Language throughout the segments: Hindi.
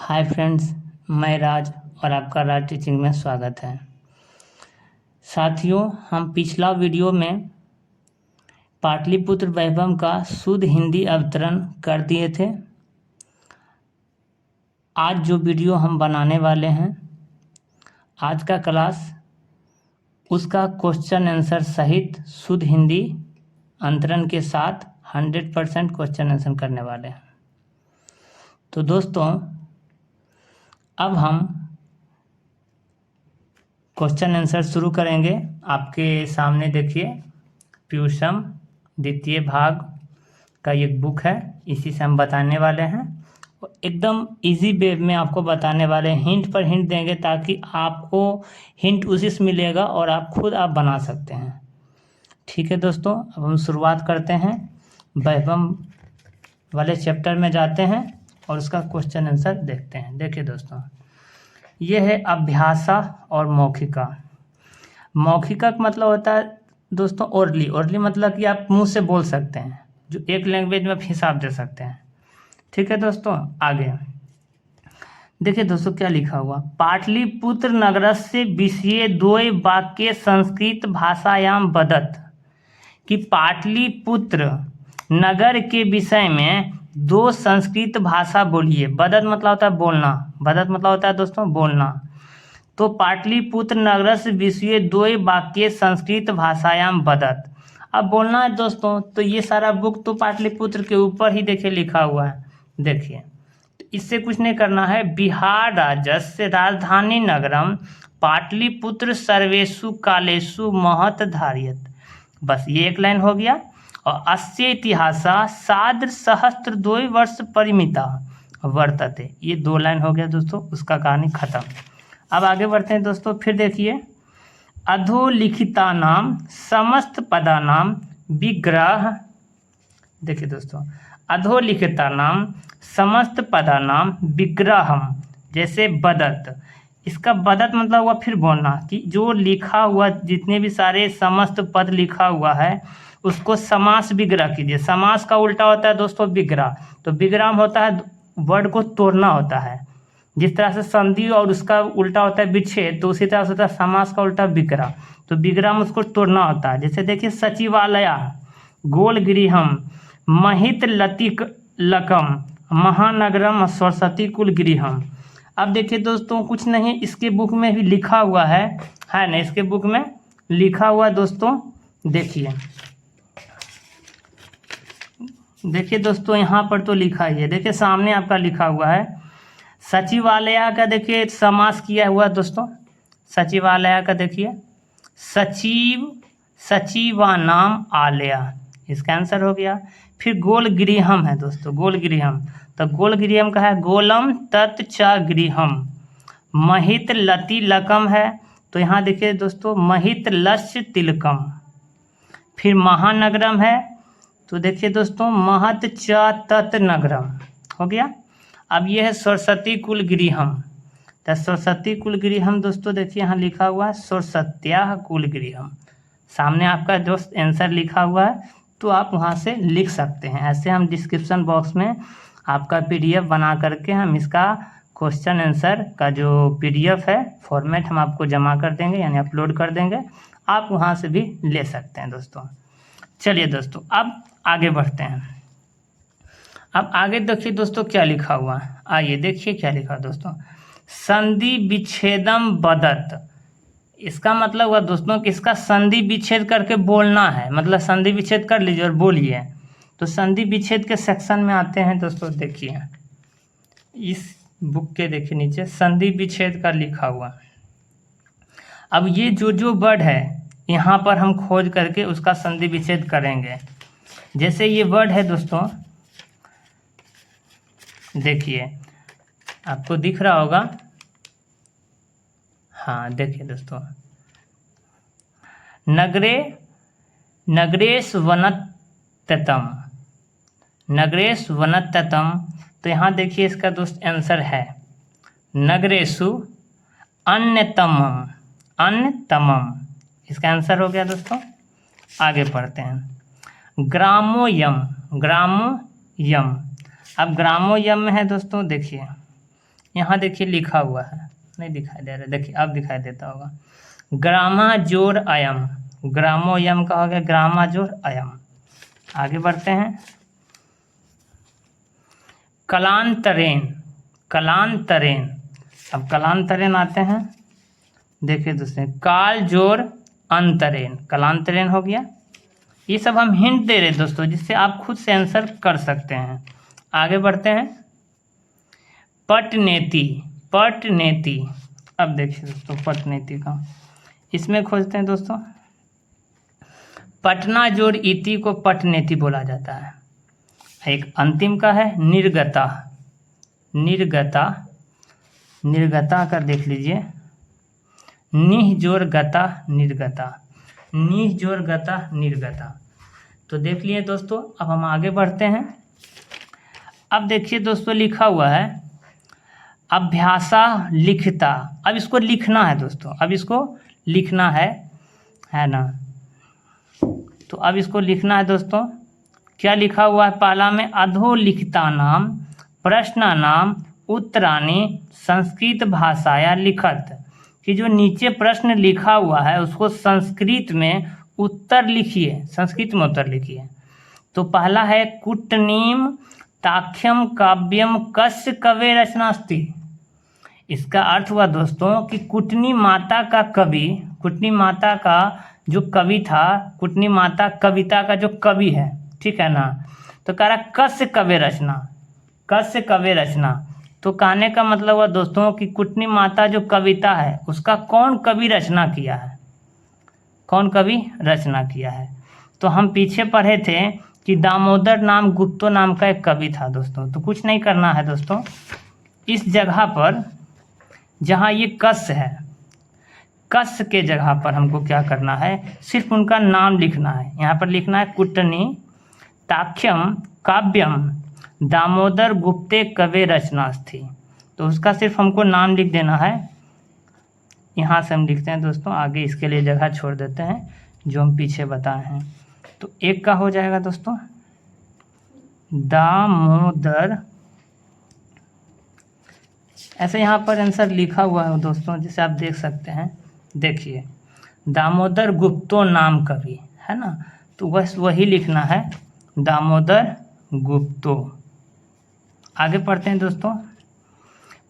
हाय फ्रेंड्स, मैं राज और आपका राज टीचिंग में स्वागत है। साथियों, हम पिछला वीडियो में पाटलिपुत्र वैभव का शुद्ध हिंदी अवतरण कर दिए थे। आज जो वीडियो हम बनाने वाले हैं, आज का क्लास उसका क्वेश्चन आंसर सहित शुद्ध हिंदी अंतरण के साथ 100% क्वेश्चन आंसर करने वाले हैं। तो दोस्तों, अब हम क्वेश्चन आंसर शुरू करेंगे। आपके सामने देखिए, प्यूषम द्वितीय भाग का एक बुक है, इसी से हम बताने वाले हैं। एकदम इजी वे में आपको बताने वाले हैं, हिंट पर हिंट देंगे ताकि आपको हिंट उसी से मिलेगा और आप खुद बना सकते हैं। ठीक है दोस्तों, अब हम शुरुआत करते हैं। वैभव वाले चैप्टर में जाते हैं और उसका क्वेश्चन आंसर देखते हैं। देखिए दोस्तों, ये है अभ्यासा और मौखिका। मौखिका का मतलब होता है दोस्तों ओरली। ओरली मतलब कि आप मुंह से बोल सकते हैं, जो एक लैंग्वेज में आप हिसाब दे सकते हैं। ठीक है दोस्तों, आगे देखिए दोस्तों क्या लिखा हुआ। पाटलिपुत्र नगरस्य विषये द्वय वाक्ये संस्कृत भाषायाम वदत्। कि पाटलिपुत्र नगर के विषय में दो संस्कृत भाषा बोलिए। वदत् मतलब होता है बोलना। वदत् मतलब होता है दोस्तों बोलना। तो पाटलिपुत्र नगरस्य विषये द्वय वाक्ये संस्कृत भाषायाम वदत्। अब बोलना है दोस्तों, तो ये सारा बुक तो पाटलिपुत्र के ऊपर ही देखिए लिखा हुआ है। देखिए, तो इससे कुछ नहीं करना है। बिहार राज्यस्य राजधानी नगरम पाटलिपुत्र सर्वेषु कालेषु महत् धारयत्। बस ये एक लाइन हो गया। और अस्य इतिहासा सार्ध सहस्त्र 2 वर्ष परिमिता वर्तते। ये 2 लाइन हो गया दोस्तों, उसका कहानी खत्म। अब आगे बढ़ते हैं दोस्तों। फिर देखिए, अधोलिखिता नाम समस्त पदा नाम विग्रह। देखिए दोस्तों, अधोलिखिता नाम समस्त पदा नाम विग्रहम। जैसे बदत, इसका बदत मतलब हुआ फिर बोलना, कि जो लिखा हुआ जितने भी सारे समस्त पद लिखा हुआ है उसको समास विग्रह कीजिए। समास का उल्टा होता है दोस्तों विग्रह। तो विग्रह होता है वर्ड को तोड़ना होता है। जिस तरह से संधि और उसका उल्टा होता है विच्छेद, तो उसी तरह से होता है समास का उल्टा विग्रह। तो विग्रह में उसको तोड़ना होता है। जैसे देखिए, सचिवालय गोल गृहम महित लतिक लकम महानगरम सरस्वती कुल गृहम। अब देखिए दोस्तों, कुछ नहीं, इसके बुक में भी लिखा हुआ है ना। इसके बुक में लिखा हुआ दोस्तों, देखिए दोस्तों, यहाँ पर तो लिखा ही है। देखिए सामने आपका लिखा हुआ है सचिवालय का। देखिए समास किया हुआ दोस्तों सचिवालय का। देखिए सचिव, सचिवानाम आलया, इसका आंसर हो गया। फिर गोल गृहम है दोस्तों, गोल गृहम। तो गोल गृहम का है गोलम तत् च गृहम। महित लति लकम है, तो यहाँ देखिए दोस्तों महित लस्य तिलकम। फिर महानगरम है, तो देखिए दोस्तों महत च तत् नगरम हो गया। अब ये है सरस्वती कुल गृहम। तो सरस्वती कुल गृहम दोस्तों देखिए यहाँ लिखा हुआ है सरस्वत्याः कुल गृहम। सामने आपका जो आंसर लिखा हुआ है, तो आप वहाँ से लिख सकते हैं। ऐसे हम डिस्क्रिप्शन बॉक्स में आपका PDF बना करके हम इसका क्वेश्चन आंसर का जो PDF है फॉर्मेट हम आपको जमा कर देंगे, यानी अपलोड कर देंगे। आप वहाँ से भी ले सकते हैं दोस्तों। चलिए दोस्तों, अब आगे बढ़ते हैं। अब आगे देखिए दोस्तों क्या लिखा हुआ है। आइए देखिए क्या लिखा है दोस्तों। संधि विच्छेदम वदत्। इसका मतलब हुआ दोस्तों कि इसका संधि विच्छेद करके बोलना है। मतलब संधि विच्छेद कर लीजिए और बोलिए। तो संधि विच्छेद के सेक्शन में आते हैं दोस्तों। देखिए इस बुक के देखिए नीचे संधि विच्छेद का लिखा हुआ। अब ये जो वर्ड है यहाँ पर हम खोज करके उसका संधि विच्छेद करेंगे। जैसे ये वर्ड है दोस्तों, देखिए आपको दिख रहा होगा। हाँ देखिए दोस्तों, नगरे नगरेश वनत्यतम, नगरेश वनत्यतम। तो यहाँ देखिए इसका दोस्त आंसर है नगरेशु अन्यतमम, अन्यतमम। इसका आंसर हो गया दोस्तों। आगे पढ़ते हैं। ग्रामोयम, ग्रामोयम। अब ग्रामोयम में है दोस्तों, देखिए यहाँ देखिए लिखा हुआ है, नहीं दिखाई दे रहा, देखिए अब दिखाई देता होगा। ग्रामा जोर अयम, ग्रामो यम का हो गया ग्रामा जोर अयम। आगे बढ़ते हैं। कलांतरेन, कलांतरेन, अब कलांतरेन आते हैं। देखिए दोस्तों, काल जोर अंतरेन, कलांतरेन हो गया। ये सब हम हिंट दे रहे हैं दोस्तों, जिससे आप खुद से आंसर कर सकते हैं। आगे बढ़ते हैं। पटनेती, पटनेती, अब देखिए दोस्तों पटनेती का, इसमें खोजते हैं दोस्तों। पटना जोड़ इति को पटनेती बोला जाता है। एक अंतिम का है निर्गता, निर्गता, निर्गता का देख लीजिए, निह जोर गता निर्गता, निह जोर गता निर्गता। तो देख लिए दोस्तों। अब हम आगे बढ़ते हैं। अब देखिए दोस्तों लिखा हुआ है अभ्यासा लिखता, अब इसको लिखना है दोस्तों, अब इसको लिखना है ना। तो अब इसको लिखना है दोस्तों। क्या लिखा हुआ है? पहला में अधोलिखिता नाम प्रश्न नाम उत्तराणी संस्कृत भाषाया लिखत, कि जो नीचे प्रश्न लिखा हुआ है उसको संस्कृत में उत्तर लिखिए, संस्कृत में उत्तर लिखिए। तो पहला है कुटनीम ताख्यम काव्यम कस्य कवे रचनास्ति। इसका अर्थ हुआ दोस्तों कि कुटनी माता का कवि, कुटनी माता का जो कवि था, कुटनी माता कविता का जो कवि है, ठीक है ना। तो कह रहा कस्य कवे रचना, कस्य कवे रचना। तो कहने का मतलब हुआ दोस्तों कि कुटनी माता जो कविता है उसका कौन कवि रचना किया है, कौन कवि रचना किया है। तो हम पीछे पढ़े थे कि दामोदर नाम गुप्तो नाम का एक कवि था दोस्तों। तो कुछ नहीं करना है दोस्तों, इस जगह पर जहाँ ये कस्य है, कस्य के जगह पर हमको क्या करना है, सिर्फ उनका नाम लिखना है। यहाँ पर लिखना है कुटनी ताख्यम काव्यम दामोदर गुप्ते कवे रचनास्थि। तो उसका सिर्फ हमको नाम लिख देना है। यहाँ से हम लिखते हैं दोस्तों, आगे इसके लिए जगह छोड़ देते हैं जो हम पीछे बताए हैं। तो एक का हो जाएगा दोस्तों दामोदर, ऐसे यहाँ पर आंसर लिखा हुआ है दोस्तों, जिसे आप देख सकते हैं। देखिए दामोदर गुप्तो नाम कवि है ना, तो बस वही लिखना है दामोदर गुप्तो। आगे पढ़ते हैं दोस्तों।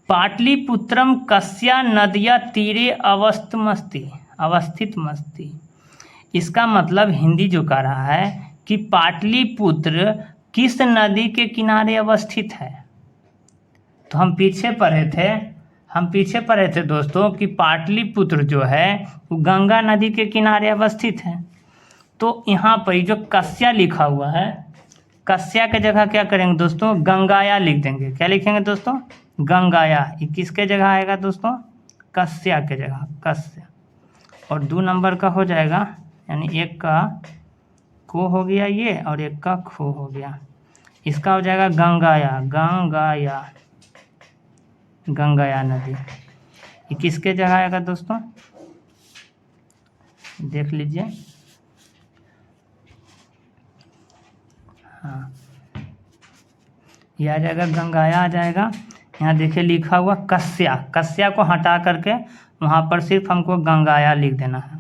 पाटलिपुत्रम कस्या नदिया तीरे अवस्थित मस्ती। इसका मतलब हिंदी जो कह रहा है कि पाटलिपुत्र किस नदी के किनारे अवस्थित है। तो हम पीछे पढ़े थे दोस्तों कि पाटलिपुत्र जो है वो गंगा नदी के किनारे अवस्थित है। तो यहाँ पर जो कस्या लिखा हुआ है, कस्या के जगह क्या करेंगे दोस्तों, गंगाया लिख देंगे। क्या लिखेंगे दोस्तों, गंगाया। ये किसके जगह आएगा दोस्तों, कस्या के जगह, कस्या। और 2 नंबर का हो जाएगा, यानी एक का को हो गया ये और एक का खो हो गया। इसका हो जाएगा गंगाया, गंगाया, गंगाया नदी। ये किसके जगह आएगा दोस्तों, देख लीजिए। हाँ, ये आ जाएगा गंगाया आ जाएगा। यहाँ देखिए लिखा हुआ कस्या, कस्या को हटा करके वहाँ पर सिर्फ हमको गंगाया लिख देना है।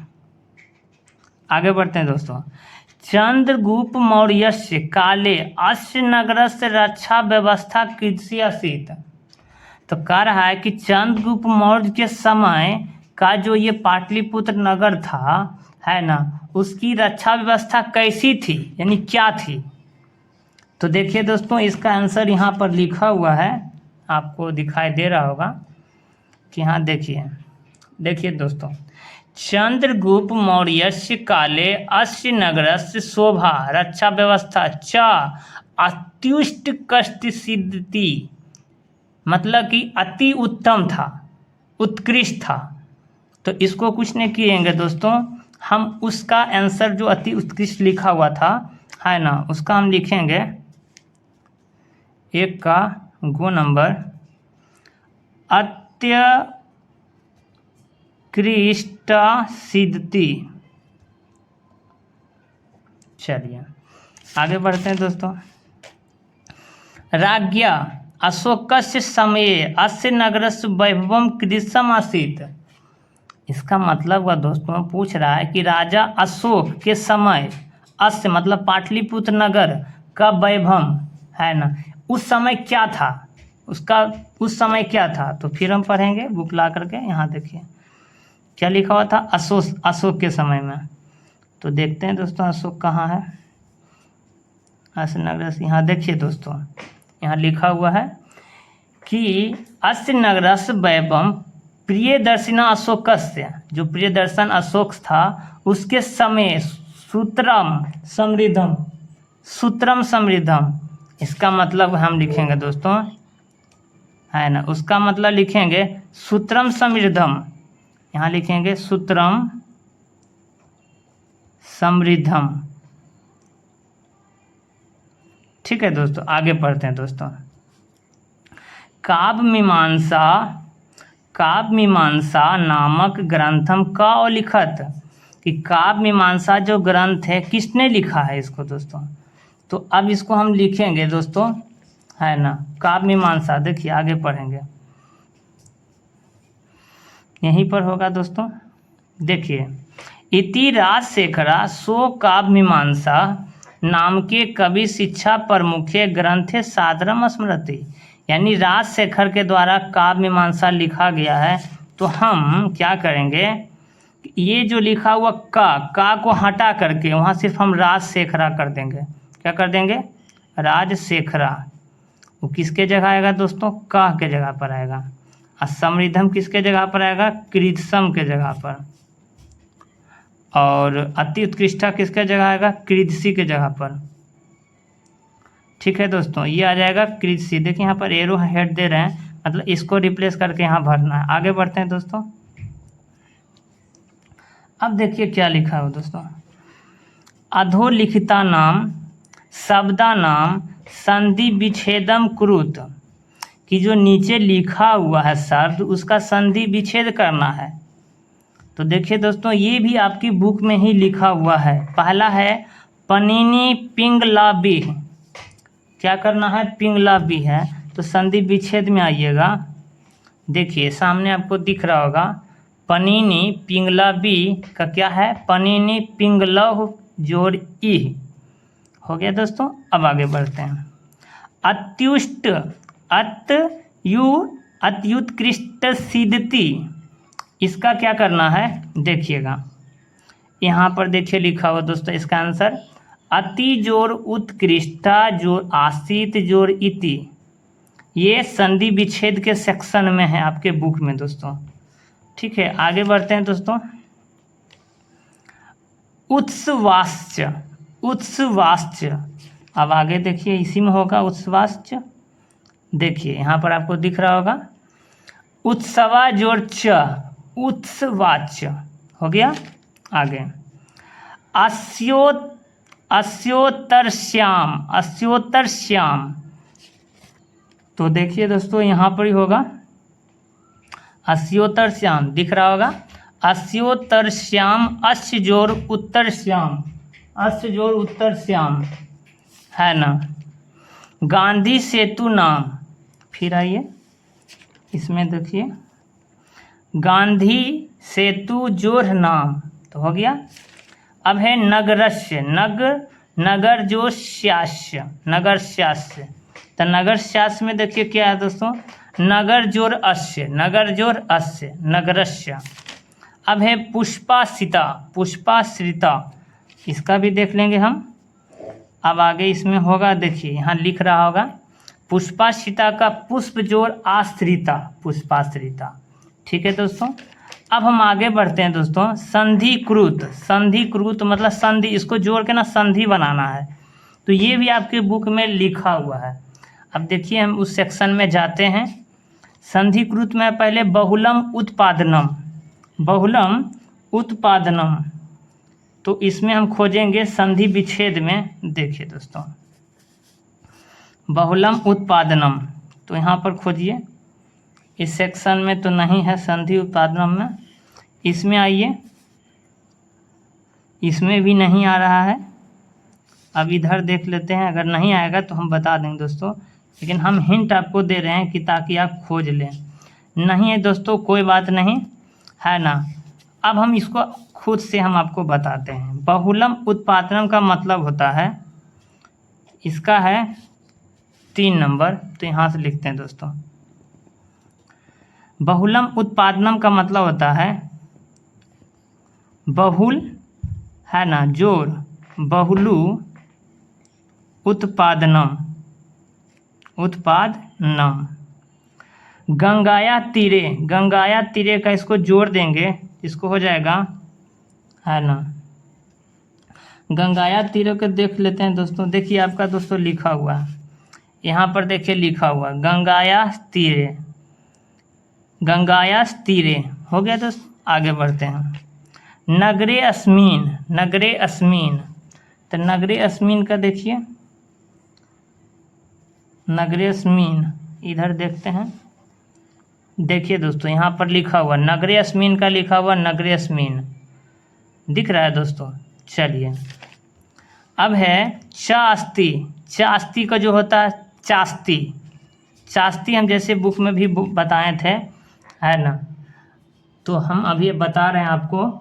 आगे बढ़ते हैं दोस्तों। चंद्रगुप्त मौर्यस्य काले अस्य नगरस्य रक्षा व्यवस्था कृषि असीत। तो कह रहा है कि चंद्रगुप्त मौर्य के समय का जो ये पाटलिपुत्र नगर था है ना, उसकी रक्षा व्यवस्था कैसी थी, यानी क्या थी। तो देखिए दोस्तों इसका आंसर यहाँ पर लिखा हुआ है, आपको दिखाई दे रहा होगा कि हाँ देखिए दोस्तों, चंद्रगुप्त मौर्यस्य काले अस्य नगरस्य शोभा रक्षा व्यवस्था च अत्युष्ट कष्ट सिद्धति, मतलब कि अति उत्तम था, उत्कृष्ट था। तो इसको कुछ नहीं किएंगे दोस्तों, हम उसका आंसर जो अति उत्कृष्ट लिखा हुआ था है ना, उसका हम लिखेंगे एक का गो नंबर अत्यकृष्ट सिद्धति। चलिए आगे बढ़ते हैं दोस्तों। राज्ञा, अशोकस्य समये अस्य नगरस्य वैभवम कीदृशम आसीत्। इसका मतलब वह दोस्तों पूछ रहा है कि राजा अशोक के समय, अस्य मतलब पाटलिपुत्र नगर का वैभव है ना, उस समय क्या था, उसका उस समय क्या था। तो फिर हम पढ़ेंगे बुक ला करके। यहाँ देखिए क्या लिखा हुआ था, अशोक के समय में। तो देखते हैं दोस्तों अशोक कहाँ है। अस्य नगर, यहाँ देखिए दोस्तों, यहाँ लिखा हुआ है कि अस्य नगरस्य वैभवम प्रियदर्शिना अशोकस्य, जो प्रियदर्शन अशोक था उसके समय सूत्रम समृद्धम, इसका मतलब हम लिखेंगे दोस्तों है ना, उसका मतलब लिखेंगे सूत्रम समृद्धम। यहाँ लिखेंगे सूत्रम समृद्धम। ठीक है दोस्तों, आगे पढ़ते हैं दोस्तों। काव्य मीमांसा नामक ग्रंथम का लिखत, कि काव्य मीमांसा जो ग्रंथ है किसने लिखा है इसको दोस्तों। तो अब इसको हम लिखेंगे दोस्तों है ना, काव्य मीमांसा। देखिए आगे पढ़ेंगे, यहीं पर होगा दोस्तों। देखिए इति राजशेखरा सो काव्य मीमांसा नाम के कवि शिक्षा प्रमुखे ग्रंथे सादरम स्मृति, यानी राजशेखर के द्वारा काव्य मीमांसा लिखा गया है। तो हम क्या करेंगे, ये जो लिखा हुआ का को हटा करके वहाँ सिर्फ हम राजशेखरा कर देंगे। क्या कर देंगे, राजशेखरा। वो किसके जगह आएगा दोस्तों, का के जगह पर आएगा। और समृद्धम किसके जगह पर आएगा, कृतसम के जगह पर। और अति उत्कृष्टा किसके जगह आएगा, कृदसी के जगह पर। ठीक है दोस्तों, ये आ जाएगा कृदसी। देखिए यहाँ पर एरो हेड दे रहे हैं, मतलब इसको रिप्लेस करके यहाँ भरना है। आगे बढ़ते हैं दोस्तों। अब देखिए क्या लिखा है दोस्तों, अधोलिखिता नाम शब्दा नाम संधि विच्छेदम कुरुत, कि जो नीचे लिखा हुआ है शब्द उसका संधि विच्छेद करना है। तो देखिए दोस्तों ये भी आपकी बुक में ही लिखा हुआ है। पहला है पनीनी पिंगलाबी, क्या करना है, पिंगलाबी है तो संधि विच्छेद में आइएगा। देखिए सामने आपको दिख रहा होगा पनीनी पिंगलाबी का क्या है, पनीनी पिंगलह जोड़ ई हो गया दोस्तों। अब आगे बढ़ते हैं। अत्युष्ट अत्युत्कृष्ट सिद्धति, इसका क्या करना है देखिएगा, यहाँ पर देखिए लिखा हुआ दोस्तों इसका आंसर अति जोड़ उत्कृष्टा जोड़ आसित जोड़ इति। ये संधि विच्छेद के सेक्शन में है आपके बुक में दोस्तों। ठीक है, आगे बढ़ते हैं दोस्तों। उत्सवाश्च, अब आगे देखिए इसी में होगा उत्सवाश्च। देखिए यहाँ पर आपको दिख रहा होगा उत्सवा जोड़ च, उत्सवाच हो गया। आगे अस्योत्तर श्याम, तो देखिए दोस्तों यहाँ पर ही होगा अस्योत्तर श्याम, दिख रहा होगा अस्योत्तर श्याम, अस्य जोड़ उत्तर श्याम, अस्य जोड़ उत्तर श्याम है ना। गांधी सेतु नाम, फिर आइए इसमें देखिए गांधी सेतु जोड़ नाम, तो हो गया। अब है नगरस्य, नगर जो श्यास्य, नगर श्यास्य। तो नगर श्यास्य में देखिए क्या है दोस्तों, नगर जोड़ अस्य, नगर जोड़ अस्य, नगरस्य। अब है पुष्पाश्रिता, इसका भी देख लेंगे हम। अब आगे इसमें होगा, देखिए यहाँ लिख रहा होगा पुष्पाश्रिता का पुष्प जोड़ आश्रिता, पुष्पाश्रिता। ठीक है दोस्तों, अब हम आगे बढ़ते हैं दोस्तों। संधिकृत मतलब संधि, इसको जोड़ के ना संधि बनाना है। तो ये भी आपके बुक में लिखा हुआ है। अब देखिए हम उस सेक्शन में जाते हैं। संधिकृत में पहले बहुलम उत्पादनम, तो इसमें हम खोजेंगे संधि विच्छेद में। देखिए दोस्तों बहुलम उत्पादनम, तो यहाँ पर खोजिए। इस सेक्शन में तो नहीं है संधि उत्पादनम में, इसमें आइए, इसमें भी नहीं आ रहा है। अब इधर देख लेते हैं, अगर नहीं आएगा तो हम बता देंगे दोस्तों। लेकिन हम हिंट आपको दे रहे हैं कि ताकि आप खोज लें। नहीं है दोस्तों, कोई बात नहीं, है ना। अब हम इसको खुद से हम आपको बताते हैं। बहुलम उत्पादनम का मतलब होता है, इसका है 3 नंबर, तो यहाँ से लिखते हैं दोस्तों। बहुलम उत्पादनम का मतलब होता है बहुल, है ना, जोड़ बहुलू उत्पादनम, उत्पादनम। गंगाया तीरे, गंगाया तीरे का इसको जोड़ देंगे, इसको हो जाएगा, है ना। गंगाया तीरे को देख लेते हैं दोस्तों। देखिए आपका दोस्तों लिखा हुआ है यहाँ पर, देखिए लिखा हुआ गंगाया तीरे, गंगाया तीरे हो गया दोस्त। आगे बढ़ते हैं। नगरे अस्मीन, नगरे अस्मीन, तो नगरे अस्मीन का देखिए, नगरे अस्मीन इधर देखते हैं। देखिए दोस्तों यहाँ पर लिखा हुआ नगरे अस्मीन का लिखा हुआ नगरे अस्मीन दिख रहा है दोस्तों। चलिए अब है चास्ती। चास्ती का जो होता है चास्ती, चास्ती हम जैसे बुक में भी बताए थे, है ना, तो हम अभी बता रहे हैं आपको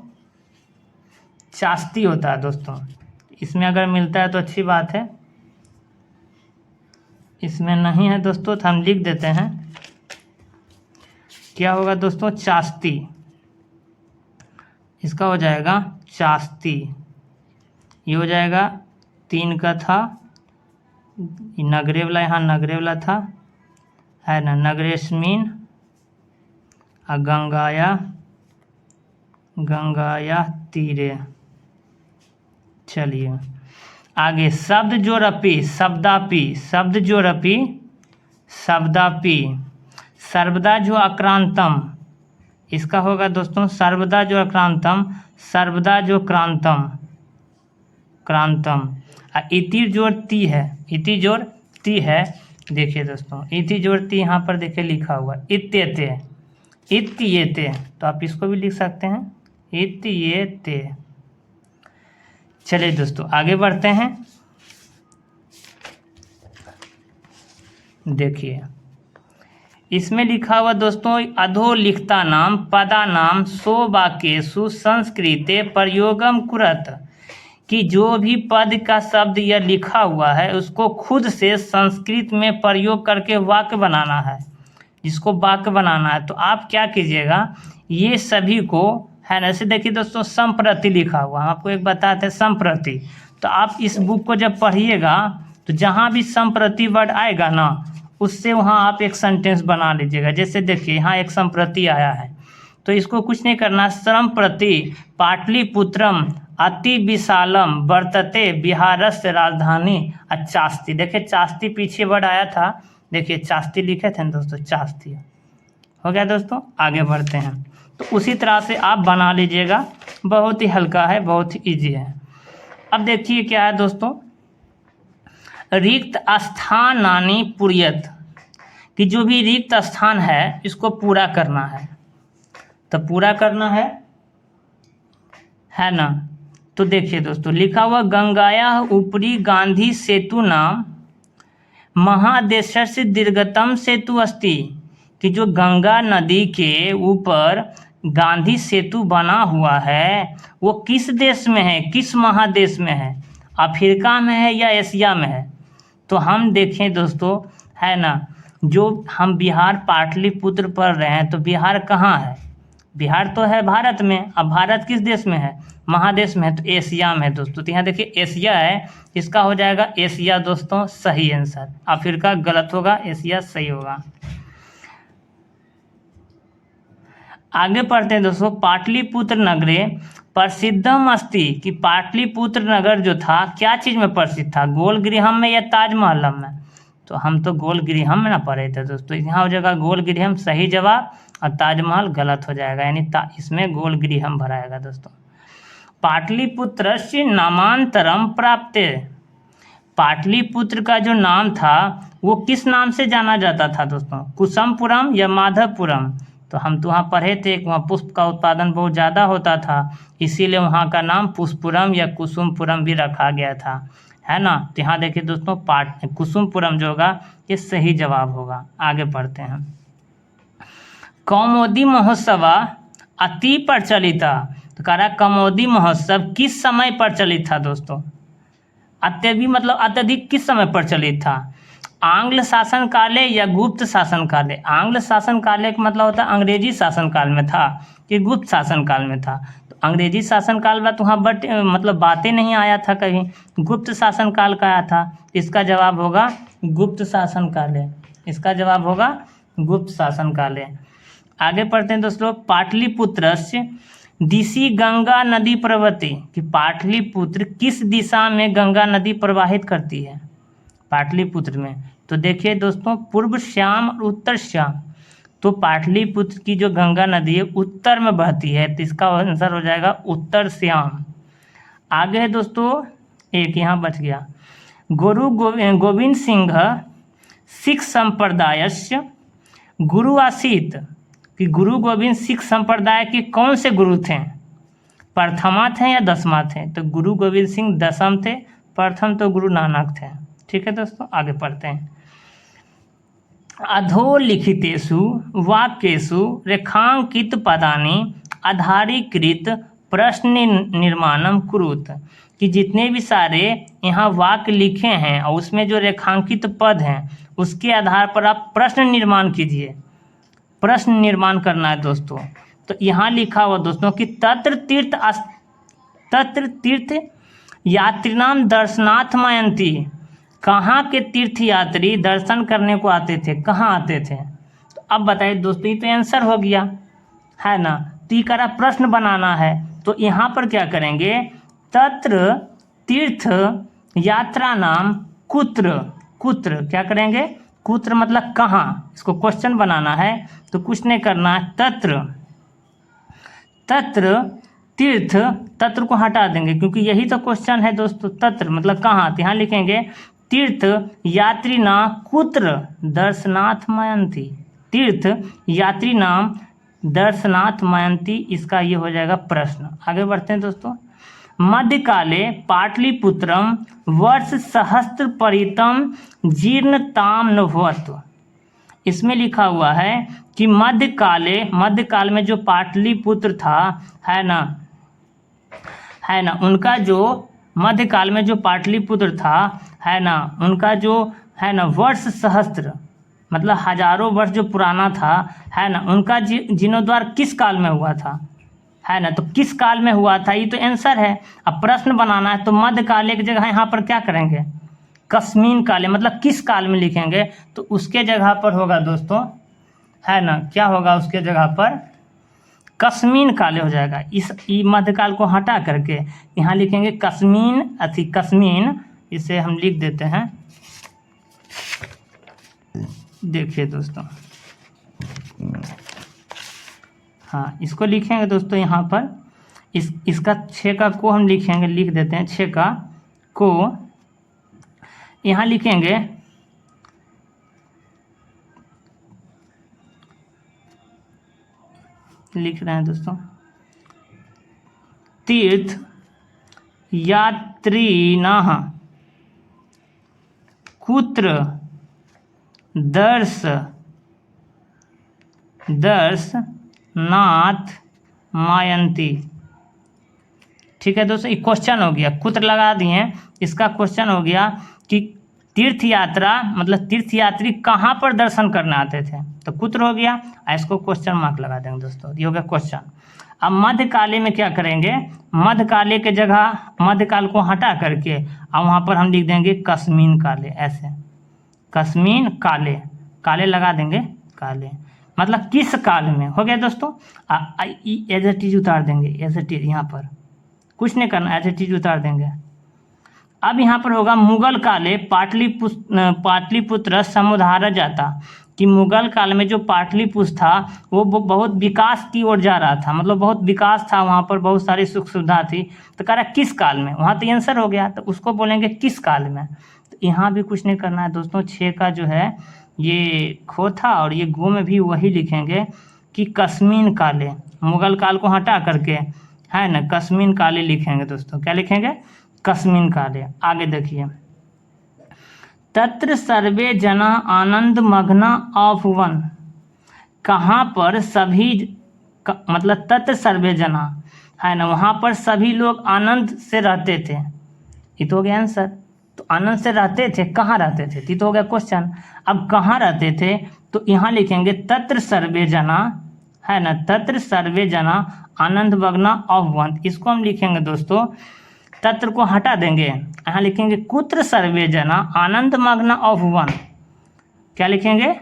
चास्ती होता है दोस्तों। इसमें अगर मिलता है तो अच्छी बात है, इसमें नहीं है दोस्तों तो हम लिख देते हैं। क्या होगा दोस्तों, चास्ती, इसका हो जाएगा चास्ती। ये हो जाएगा 3 का था, नगरे वाला यहाँ नगरे वाला था, है ना, नगरेस्मीन और गंगाया, गंगाया तीरे। चलिए आगे शब्द जोड़पी, शब्दापी, शब्द जोड़पी, शब्दापी। सर्वदा जो अक्रांतम, इसका होगा दोस्तों सर्वदा जो अक्रांतम, सर्वदा जो क्रांतम, क्रांतम। इति जोड़ ती है, इति जोड़ ती है। देखिए दोस्तों इति जोड़ ती यहाँ पर देखिए लिखा हुआ इत्येते, इत्येते, तो आप इसको भी लिख सकते हैं इत्येते। चलिए दोस्तों आगे बढ़ते हैं। देखिए इसमें लिखा हुआ दोस्तों अधोलिखता नाम पदा नाम सो वाक्येषु संस्कृते प्रयोगम कुरत, कि जो भी पद का शब्द यह लिखा हुआ है उसको खुद से संस्कृत में प्रयोग करके वाक्य बनाना है। जिसको वाक्य बनाना है तो आप क्या कीजिएगा, ये सभी को, है ना, ऐसे देखिए दोस्तों संप्रति लिखा हुआ, हम आपको एक बताते हैं संप्रति। तो आप इस बुक को जब पढ़िएगा तो जहाँ भी संप्रति वर्ड आएगा ना, उससे वहाँ आप एक सेंटेंस बना लीजिएगा। जैसे देखिए यहाँ एक संप्रति आया है, तो इसको कुछ नहीं करना, संप्रति पाटलिपुत्रम अति विशालम वर्तते बिहारस्य राजधानी चास्ती। देखिए चास्ती पीछे वर्ड आया था, देखिए चास्ती लिखे थे दोस्तों, चास्ती हो गया दोस्तों। आगे बढ़ते हैं, तो उसी तरह से आप बना लीजिएगा, बहुत ही हल्का है, बहुत ही ईजी है। अब देखिए क्या है दोस्तों, रिक्त स्थानानि पूर्यत, कि जो भी रिक्त स्थान है इसको पूरा करना है, तो पूरा करना है ना। तो देखिए दोस्तों लिखा हुआ गंगाया ऊपरी गांधी सेतु नाम महादेशस्य दीर्घतम सेतु अस्ति, कि जो गंगा नदी के ऊपर गांधी सेतु बना हुआ है वो किस देश में है, किस महादेश में है, अफ्रीका में है या एशिया में है। तो हम देखें दोस्तों, है ना, जो हम बिहार पाटलिपुत्र पढ़ रहे हैं, तो बिहार कहाँ है, बिहार तो है भारत में। अब भारत किस देश में है, महादेश में है, तो एशिया में है दोस्तों। तो यहाँ देखिए एशिया है, इसका हो जाएगा एशिया दोस्तों, सही आंसर। अफ्रीका गलत होगा, एशिया सही होगा। आगे पढ़ते हैं दोस्तों, पाटलिपुत्र नगरे प्रसिद्धम अस्ति, कि पाटलिपुत्र नगर जो था क्या चीज़ में प्रसिद्ध था, गोल गृहम में या ताजमहलम में। तो हम तो गोल गृहम में ना पढ़े थे दोस्तों, यहाँ हो जाएगा गोल गृहम सही जवाब, और ताजमहल गलत हो जाएगा, यानी इसमें गोल गृहम भराएगा दोस्तों। पाटलिपुत्र से नामांतरम प्राप्त, पाटलिपुत्र का जो नाम था वो किस नाम से जाना जाता था दोस्तों, कुसुमपुरम या माधवपुरम। तो हम तो वहाँ पढ़े थे कि वहाँ पुष्प का उत्पादन बहुत ज़्यादा होता था, इसीलिए वहाँ का नाम पुष्पपुरम या कुसुमपुरम भी रखा गया था। है ना। तो यहाँ देखिए दोस्तों कुसुमपुरम जो होगा ये सही जवाब होगा। आगे पढ़ते हैं। कौमुदी महोत्सव अति प्रचलित, तो कह रहा है कौमुदी महोत्सव किस समय प्रचलित था दोस्तों। अत्यधिक मतलब अत्यधिक किस समय प्रचलित था, आंग्ल शासन काले या गुप्त शासन काले। आंग्ल शासन काले का मतलब होता है अंग्रेजी शासन काल में था कि गुप्त शासन काल में था। तो अंग्रेजी शासन काल में तो वहाँ बट मतलब बातें नहीं आया था कहीं, गुप्त शासन काल का आया था। इसका जवाब होगा गुप्त शासन काले। इसका जवाब होगा गुप्त शासन काले। आगे पढ़ते हैं दोस्तों। पाटलिपुत्रस्य दिशि गंगा नदी प्रवहति, कि पाटलिपुत्र किस दिशा में गंगा नदी प्रवाहित करती है पाटलिपुत्र में। तो देखिए दोस्तों पूर्व श्याम और उत्तर श्याम, तो पाटलिपुत्र की जो गंगा नदी है उत्तर में बहती है, तो इसका आंसर हो जाएगा उत्तर श्याम। आगे है दोस्तों, एक यहाँ बच गया। गुरु गोविंद सिंह सिख संप्रदायस्य गुरु आसीत, कि गुरु गोविंद सिख संप्रदाय के कौन से गुरु थे, प्रथमा थे या दसमा थे। तो गुरु गोविंद सिंह दसम थे, प्रथम तो गुरु नानक थे। ठीक है दोस्तों, आगे पढ़ते हैं। अधोलिखितेषु वाक्येषु रेखांकित पदानि आधारीकृत प्रश्न निर्माणम कुरुत, कि जितने भी सारे यहाँ वाक्य लिखे हैं और उसमें जो रेखांकित पद हैं उसके आधार पर आप प्रश्न निर्माण कीजिए। प्रश्न निर्माण करना है दोस्तों। तो यहाँ लिखा हुआ दोस्तों कि तत्र तीर्थ यात्रिनाम दर्शनाथ मयंती, कहाँ के तीर्थ यात्री दर्शन करने को आते थे, कहाँ आते थे। तो अब बताइए दोस्तों, ये तो आंसर हो गया है ना। तो ये करा प्रश्न बनाना है, तो यहाँ पर क्या करेंगे, तत्र तीर्थ यात्रा नाम कुत्र, कुत्र क्या करेंगे, कुत्र मतलब कहाँ, इसको क्वेश्चन बनाना है। तो कुछ नहीं करना है, तत्र तीर्थ, तत्र को हटा देंगे क्योंकि यही तो क्वेश्चन है दोस्तों। तत्र मतलब कहाँ, तो यहाँ लिखेंगे तीर्थ यात्री नाम कुत्र दर्शनाथ मयंती, तीर्थ यात्री नाम दर्शनाथ मयंती, इसका ये हो जाएगा प्रश्न। आगे बढ़ते हैं दोस्तों। मध्यकाले पाटलिपुत्रम वर्ष सहस्त्र परितम जीर्णताम नभवत, इसमें लिखा हुआ है कि मध्यकाल में जो पाटलिपुत्र था है ना, उनका जो मध्यकाल में जो पाटलिपुत्र था है ना, उनका जो है ना वर्ष सहस्त्र मतलब हजारों वर्ष जो पुराना था है ना, उनका जीर्णोद्धार किस काल में हुआ था है ना। तो किस काल में हुआ था, ये तो आंसर है। अब प्रश्न बनाना है, तो मध्यकाले की जगह यहाँ पर क्या करेंगे, कस्मीन काले मतलब किस काल में लिखेंगे। तो उसके जगह पर होगा दोस्तों है ना, क्या होगा उसके जगह पर, कस्मीन काले हो जाएगा। इस मध्यकाल को हटा करके यहाँ लिखेंगे कस्मीन, इसे हम लिख देते हैं। देखिए दोस्तों, हाँ इसको लिखेंगे दोस्तों यहाँ पर, इसका 6 का को हम लिखेंगे, लिख देते हैं 6 का को यहाँ लिखेंगे, लिख रहे हैं दोस्तों, तीर्थ यात्रिणः कुत्र दर्शनाथ मयंती। ठीक है दोस्तों, एक क्वेश्चन हो गया, कुत्र लगा दिए हैं, इसका क्वेश्चन हो गया कि तीर्थ यात्रा मतलब तीर्थ यात्री कहाँ पर दर्शन करने आते थे, तो कुत्र हो गया। इसको क्वेश्चन मार्क लगा देंगे दोस्तों, ये हो गया क्वेश्चन। अब मध्यकाले में क्या करेंगे, मध्यकाले के जगह मध्यकाल को हटा करके अब वहाँ पर हम लिख देंगे कस्मीन काले, ऐसे कस्मीन काले, काले लगा देंगे, काले मतलब किस काल में, हो गया दोस्तों। एज ए टीज उतार देंगे, एज ए टीज, यहाँ पर कुछ नहीं करना, एज ए टीज उतार देंगे। अब यहाँ पर होगा मुगल काले पाटलिपुत्र समुद्धार जाता, कि मुगल काल में जो पाटलिपुत्र था वो बहुत विकास की ओर जा रहा था, मतलब बहुत विकास था, वहाँ पर बहुत सारी सुख सुविधा थी। तो कह रहा किस काल में, वहाँ तो आंसर हो गया, तो उसको बोलेंगे किस काल में। तो यहाँ भी कुछ नहीं करना है दोस्तों, 6 का जो है ये खो था और ये गो में भी वही लिखेंगे कि कस्मीन काले, मुगल काल को हटा करके है ना कस्मीन काले लिखेंगे दोस्तों, क्या लिखेंगे, कस्मिन काले। आगे देखिए, तत्र सर्वे जना आनंद मग्ना अभुवन, कहाँ पर सभी मतलब तत्र सर्वे जना है ना, वहाँ पर सभी लोग आनंद से रहते थे। ये तो हो गया आंसर। तो आनंद से रहते थे, कहाँ रहते थे, ये तो हो गया क्वेश्चन। अब कहाँ रहते थे, तो यहाँ लिखेंगे तत्र सर्वे जना है ना, तत्र सर्वे जना आनंद मग्ना अभुवन। इसको हम लिखेंगे दोस्तों, तत्र को हटा देंगे, यहाँ लिखेंगे कुत्र सर्वे जना आनंद मग्ना अभुवन। क्या लिखेंगे,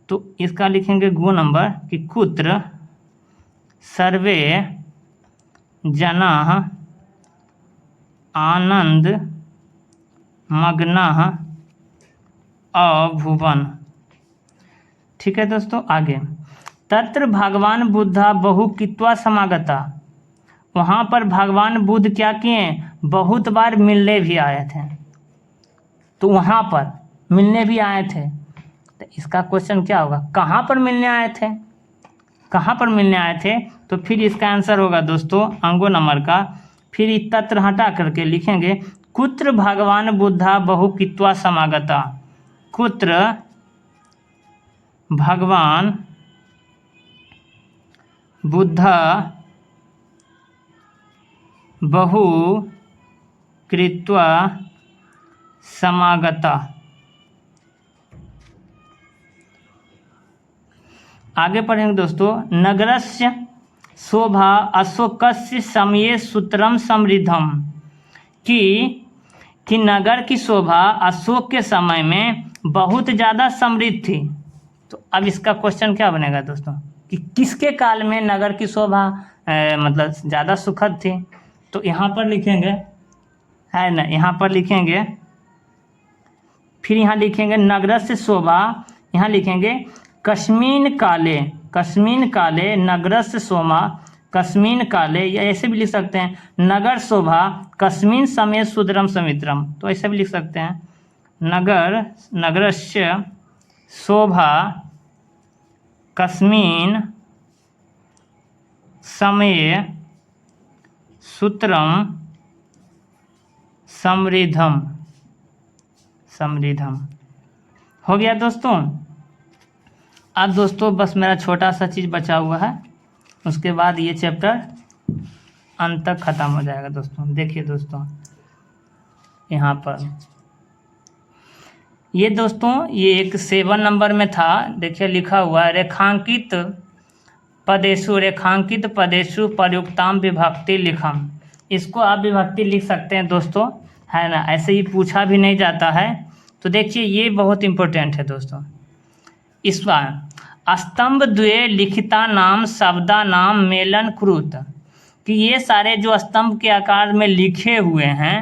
तो इसका लिखेंगे गो नंबर कि कुत्र सर्वे जना आनंद मग्ना अभुवन। ठीक है दोस्तों, आगे तत्र भगवान बुद्धा बहुकित्वा समागता, वहाँ पर भगवान बुद्ध क्या किए, बहुत बार मिलने भी आए थे। तो वहाँ पर मिलने भी आए थे, तो इसका क्वेश्चन क्या होगा, कहाँ पर मिलने आए थे, कहाँ पर मिलने आए थे। तो फिर इसका आंसर होगा दोस्तों अंगो नंबर का, फिर तत्र हटा करके लिखेंगे कुत्र भगवान बुद्धा बहुकित्वा समागता, कुत्र भगवान बुद्धा बहु कृत्वा समागता। आगे पढ़ेंगे दोस्तों, नगरस्य शोभा अशोकस्य समये सूत्रम समृद्धम, कि नगर की शोभा अशोक के समय में बहुत ज़्यादा समृद्ध थी। तो अब इसका क्वेश्चन क्या बनेगा दोस्तों कि किसके काल में नगर की शोभा मतलब ज़्यादा सुखद थी। तो यहाँ पर लिखेंगे है ना, यहाँ पर लिखेंगे, फिर यहाँ लिखेंगे नगरस्य शोभा, यहाँ लिखेंगे कस्मिन काले, कस्मिन काले नगरस्य शोभा, कस्मिन काले, या ऐसे भी लिख सकते हैं नगर शोभा कस्मिन समय सुदरम समित्रम। तो ऐसे भी लिख सकते हैं नगरस्य शोभा कस्मिन समय सूत्रम समृद्धम, समृद्धम। हो गया दोस्तों। अब दोस्तों बस मेरा छोटा सा चीज़ बचा हुआ है, उसके बाद ये चैप्टर अंत तक ख़त्म हो जाएगा दोस्तों। देखिए दोस्तों, यहाँ पर ये दोस्तों ये एक 7 नंबर में था, देखिए लिखा हुआ है रेखांकित पदेशु, रेखांकित पदेशु प्रयुक्ताम विभक्ति लिखम। इसको आप विभक्ति लिख सकते हैं दोस्तों, है ना, ऐसे ही पूछा भी नहीं जाता है। तो देखिए ये बहुत इम्पोर्टेंट है दोस्तों। इस बार स्तंभ द्वय लिखिता नाम शब्दा नाम मेलन कृत, कि ये सारे जो स्तंभ के आकार में लिखे हुए हैं,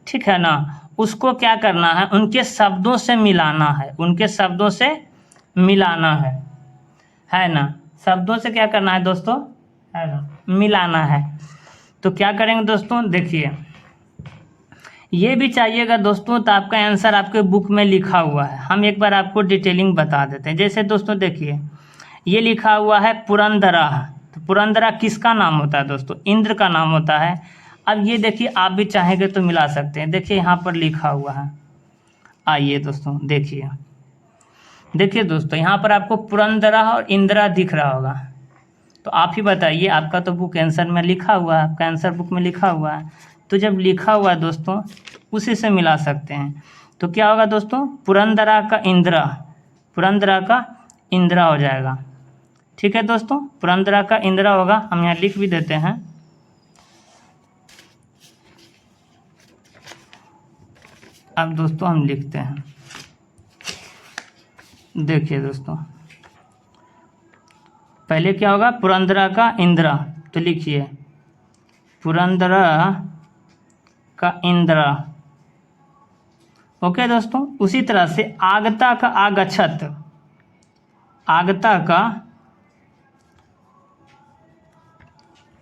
ठीक है ना, उसको क्या करना है, उनके शब्दों से मिलाना है, उनके शब्दों से मिलाना है ना, शब्दों से क्या करना है दोस्तों, है ना, मिलाना है। तो क्या करेंगे दोस्तों, देखिए ये भी चाहिएगा दोस्तों, तो आपका आंसर आपके बुक में लिखा हुआ है, हम एक बार आपको डिटेलिंग बता देते हैं। जैसे दोस्तों देखिए ये लिखा हुआ है पुरंदरा, तो पुरंदरा किसका नाम होता है दोस्तों, इंद्र का नाम होता है। अब ये देखिए आप भी चाहेंगे तो मिला सकते हैं, देखिए यहाँ पर लिखा हुआ है, आइए दोस्तों देखिए, देखिए दोस्तों यहाँ पर आपको पुरंदरा और इंदिरा दिख रहा होगा। तो आप ही बताइए, आपका तो बुक आंसर में लिखा हुआ है, आपका आंसर बुक में लिखा हुआ है, तो जब लिखा हुआ है दोस्तों उसी से मिला सकते हैं। तो क्या होगा दोस्तों, पुरंदरा का इंदिरा, पुरंदरा का इंदिरा हो जाएगा। ठीक है दोस्तों, पुरंदरा का इंदिरा होगा, हम यहाँ लिख भी देते हैं। अब दोस्तों हम लिखते हैं, देखिए दोस्तों पहले क्या होगा, पुरंदरा का इंदिरा, तो लिखिए पुरंदरा का इंदिरा। ओके दोस्तों, उसी तरह से आगता का आगच्छत, आगता का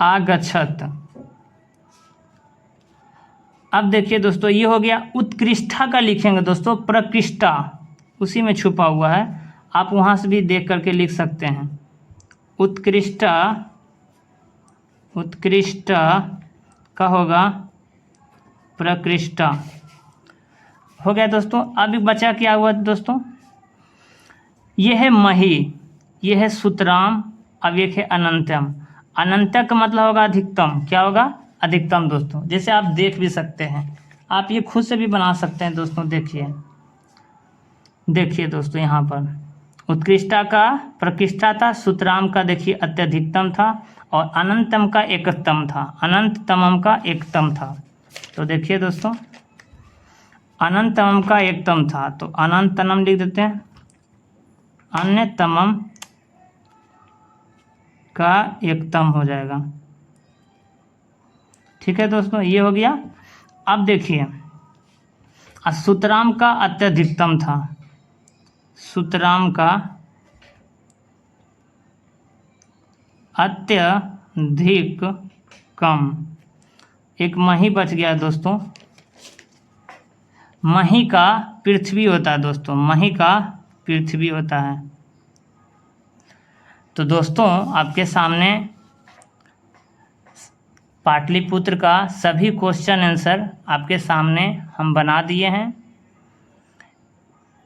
आगच्छत। अब देखिए दोस्तों ये हो गया। उत्कृष्टा का लिखेंगे दोस्तों प्रकृष्टा, उसी में छुपा हुआ है, आप वहाँ से भी देख करके लिख सकते हैं। उत्कृष्टा, उत्कृष्टा का होगा प्रकृष्टा हो गया दोस्तों। अब बचा क्या हुआ दोस्तों, ये है मही, ये है सुतराम, अब एक है अनंतम। अनंत का मतलब होगा अधिकतम, क्या होगा, अधिकतम दोस्तों। जैसे आप देख भी सकते हैं, आप ये खुद से भी बना सकते हैं दोस्तों। देखिए देखिए दोस्तों, यहाँ पर उत्कृष्टा का प्रकृष्टा था, सुतराम का देखिए अत्यधिकतम था, और अनंतम का एकतम था, अनंततमम का एकतम था। तो देखिए दोस्तों, अनंततमम का एकतम था, तो अनंततमम लिख देते हैं, अन्यतमम का एकतम हो जाएगा। ठीक है दोस्तों, ये हो गया। अब देखिए, सुतराम का अत्यधिकतम था, सुतराम का अत्यधिक कम, एक मही बच गया दोस्तों। मही का पृथ्वी होता है दोस्तों, मही का पृथ्वी होता है। तो दोस्तों, आपके सामने पाटलिपुत्र का सभी क्वेश्चन आंसर आपके सामने हम बना दिए हैं।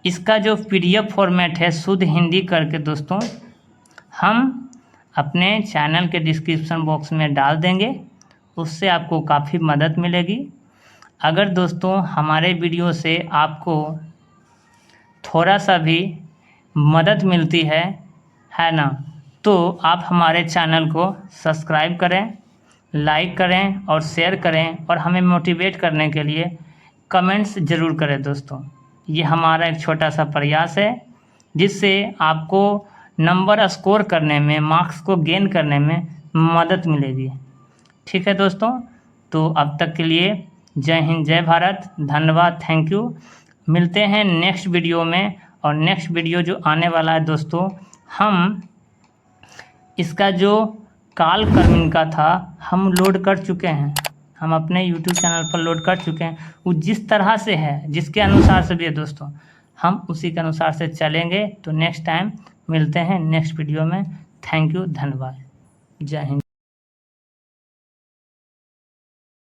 इसका जो PDF फॉर्मेट है शुद्ध हिंदी करके दोस्तों, हम अपने चैनल के डिस्क्रिप्शन बॉक्स में डाल देंगे, उससे आपको काफ़ी मदद मिलेगी। अगर दोस्तों हमारे वीडियो से आपको थोड़ा सा भी मदद मिलती है ना, तो आप हमारे चैनल को सब्सक्राइब करें, लाइक करें और शेयर करें, और हमें मोटिवेट करने के लिए कमेंट्स ज़रूर करें दोस्तों। ये हमारा एक छोटा सा प्रयास है, जिससे आपको नंबर स्कोर करने में, मार्क्स को गेन करने में मदद मिलेगी। ठीक है दोस्तों, तो अब तक के लिए जय हिंद, जय भारत, धन्यवाद, थैंक यू। मिलते हैं नेक्स्ट वीडियो में, और नेक्स्ट वीडियो जो आने वाला है दोस्तों, हम इसका जो काल कर्मिन का था हम लोड कर चुके हैं, हम अपने YouTube चैनल पर लोड कर चुके हैं। वो जिस तरह से है, जिसके अनुसार से भी है दोस्तों, हम उसी के अनुसार से चलेंगे। तो नेक्स्ट टाइम मिलते हैं नेक्स्ट वीडियो में। थैंक यू, धन्यवाद, जय हिंद।